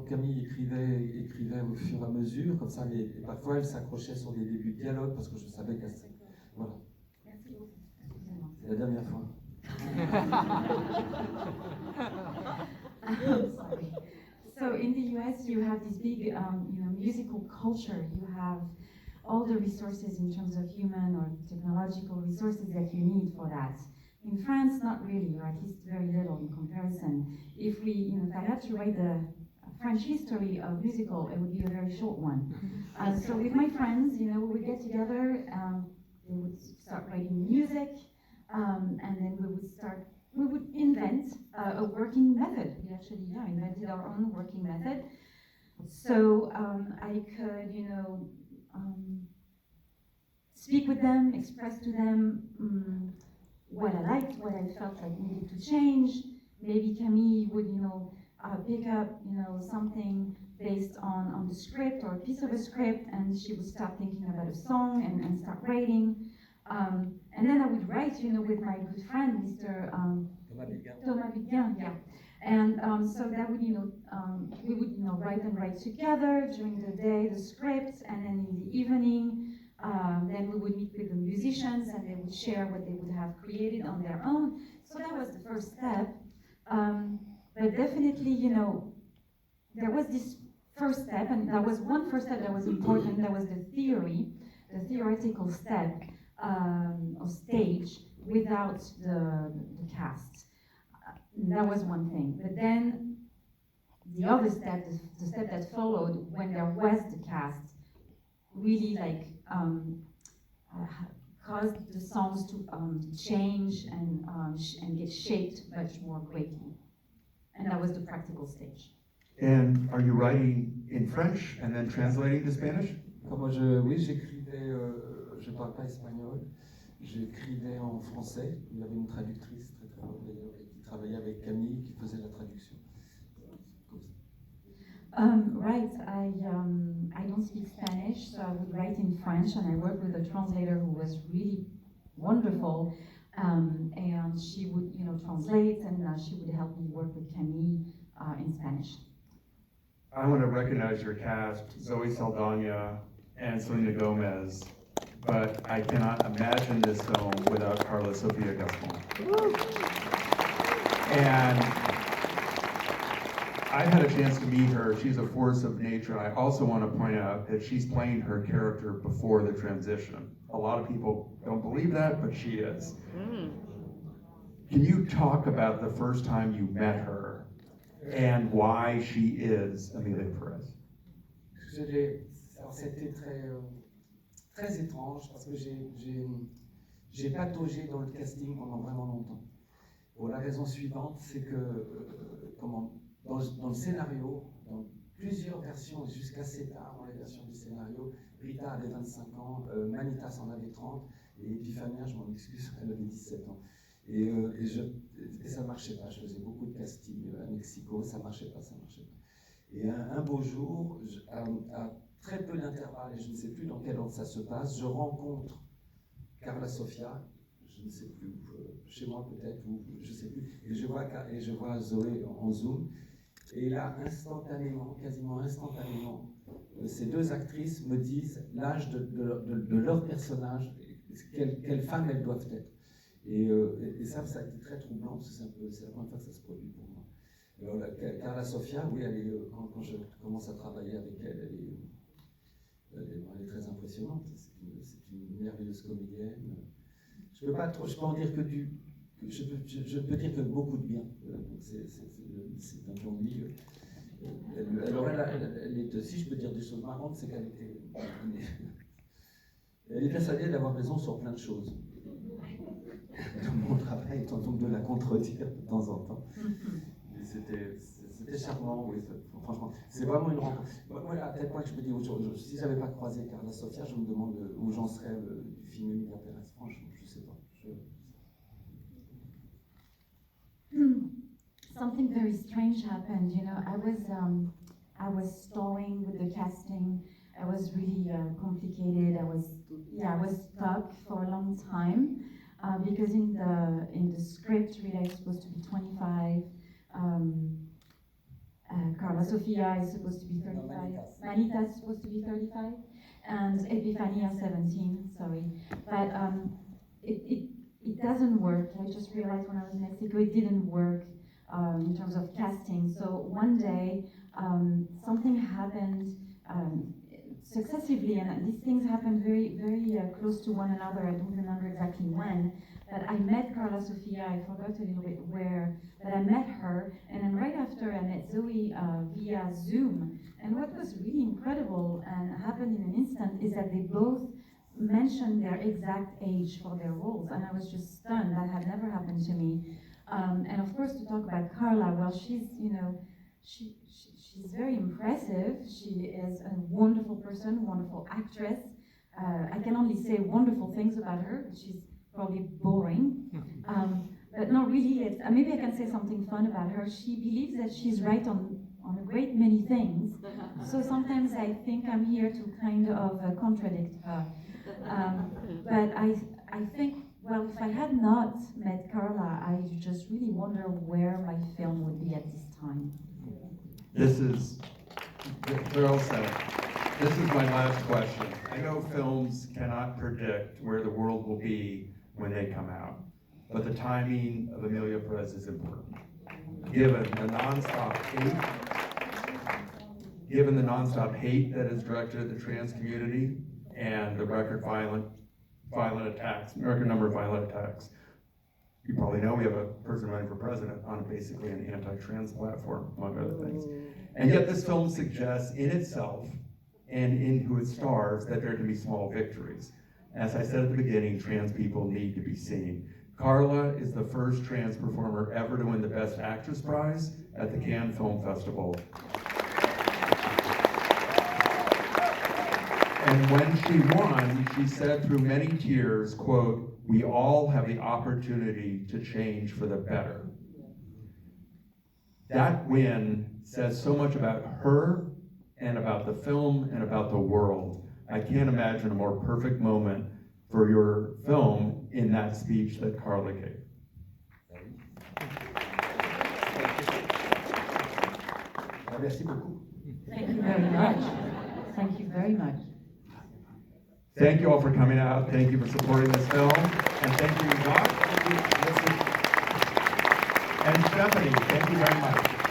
Camille écrivait au fur et à mesure, comme ça, et parfois elle s'accrochait sur des débuts de dialogue parce que je savais qu'elle... Voilà. Merci beaucoup. C'est la dernière fois. Sorry. So in the US, you have this big, musical culture. You have all the resources in terms of human or technological resources that you need for that. In France, not really, or at least very little in comparison. If I had to write the French history of musical, it would be a very short one. So with my friends, we would get together, they would start writing music, and then we would invent a working method. We actually, invented our own working method. So I could, speak with them, express to them what I liked, what I felt like needed to change. Maybe Camille would, pick up, something based on the script or a piece of a script, and she would start thinking about a song and start writing. And then I would write, with my good friend, Mr. Thomas Biguin, yeah. And so that would, we would, write together during the day, the script, and then in the evening, then we would meet with the musicians and they would share what they would have created on their own. So that was the first step. But definitely, there was this first step, and that was one first step that was important. That was the theoretical step of stage without the cast. That was one thing. But then the other step, the step that followed when there was the cast, really caused the songs to change and get shaped much more greatly. And that was the practical stage. And are you writing in French and then translating to Spanish? Oui, j'écrivais, je parle pas espagnol, j'écrivais en français. Il y avait une traductrice très très bonne d'ailleurs qui travaillait avec Camille qui faisait la traduction. Right, I don't speak Spanish, so I would write in French, and I worked with a translator who was really wonderful, and she would, translate, and she would help me work with Camille in Spanish. I want to recognize your cast, Zoe Saldaña and Selena Gomez, but I cannot imagine this film without Karla Sofía Gascón. And I've had a chance to meet her. She's a force of nature. I also want to point out that she's playing her character before the transition. A lot of people don't believe that, but she is. Can you talk about the first time you met her and why she is Emilia Pérez? C'était très étrange parce que j'ai pataugé dans le casting pendant vraiment longtemps. Pour la raison suivante, c'est que dans le scénario, dans plusieurs versions, jusqu'à assez tard dans les versions du scénario, Rita avait 25 ans, Manitas en avait 30, et Epiphania, je m'en excuse, elle avait 17 ans. Et ça ne marchait pas, je faisais beaucoup de casting à Mexico, ça ne marchait pas. Et un beau jour, à très peu d'intervalles, et je ne sais plus dans quel ordre ça se passe, je rencontre Karla Sofía, je ne sais plus, chez moi peut-être, ou je ne sais plus, et je vois Zoé en Zoom. Et là, quasiment instantanément, ces deux actrices me disent l'âge de leur personnage, quelle femme elles doivent être. Et ça a été très troublant, parce que c'est la première fois que ça se produit pour moi. Alors, Karla Sofía, oui, quand je commence à travailler avec elle, elle est très impressionnante. C'est une merveilleuse comédienne. Je peux en dire que je peux dire que beaucoup de bien. C'est un bon milieu. Si je peux dire des choses marrantes, c'est qu'elle est persuadée d'avoir raison sur plein de choses. Mon travail étant donc de la contredire de temps en temps. C'était charmant, oui, franchement. C'est vraiment une rencontre. Moi, à tel point que je me dis, si je n'avais pas croisé Karla Sofía, je me demande où j'en serais du film Emilia Pérez. Franchement, je ne sais pas. Something very strange happened. I was stalling with the casting. It was really complicated. I was stuck for a long time because in the script, Rita is supposed to be 25, Karla Sofía is supposed to be 35. Manita is supposed to be 35. And Epifania 17, sorry. But it doesn't work. I just realized when I was in Mexico, it didn't work in terms of casting. So one day, something happened successively, and these things happened very, very close to one another. I don't remember exactly when, but I met Karla Sofía. I forgot a little bit where, but I met her, and then right after I met Zoe via Zoom. And what was really incredible and happened in an instant is that they both mentioned their exact age for their roles, and I was just stunned. That had never happened to me. And of course, to talk about Karla, well, she's, you know, she's very impressive. She is a wonderful person, wonderful actress. I can only say wonderful things about her. She's probably boring, but not really. Maybe I can say something fun about her. She believes that she's right on a great many things. So sometimes I think I'm here to kind of contradict her. But I think, well, if I had not met Karla, I just really wonder where my film would be at this time. This is, Cheryl said, this is my last question. I know films cannot predict where the world will be when they come out, but the timing of Emilia Pérez is important. Given the nonstop hate that is directed at the trans community and the record number of violent attacks. You probably know we have a person running for president on basically an anti-trans platform, among other things. And yet this film suggests in itself and in who it stars that there can be small victories. As I said at the beginning, trans people need to be seen. Karla is the first trans performer ever to win the Best Actress prize at the Cannes Film Festival. And when she won, she said through many tears, quote, "We all have the opportunity to change for the better." That win says so much about her and about the film and about the world. I can't imagine a more perfect moment for your film in that speech that Karla gave. Merci beaucoup. Thank you very much. Thank you very much. Thank you all for coming out. Thank you for supporting this film. And thank you, Jacques. And Stephanie, thank you very much.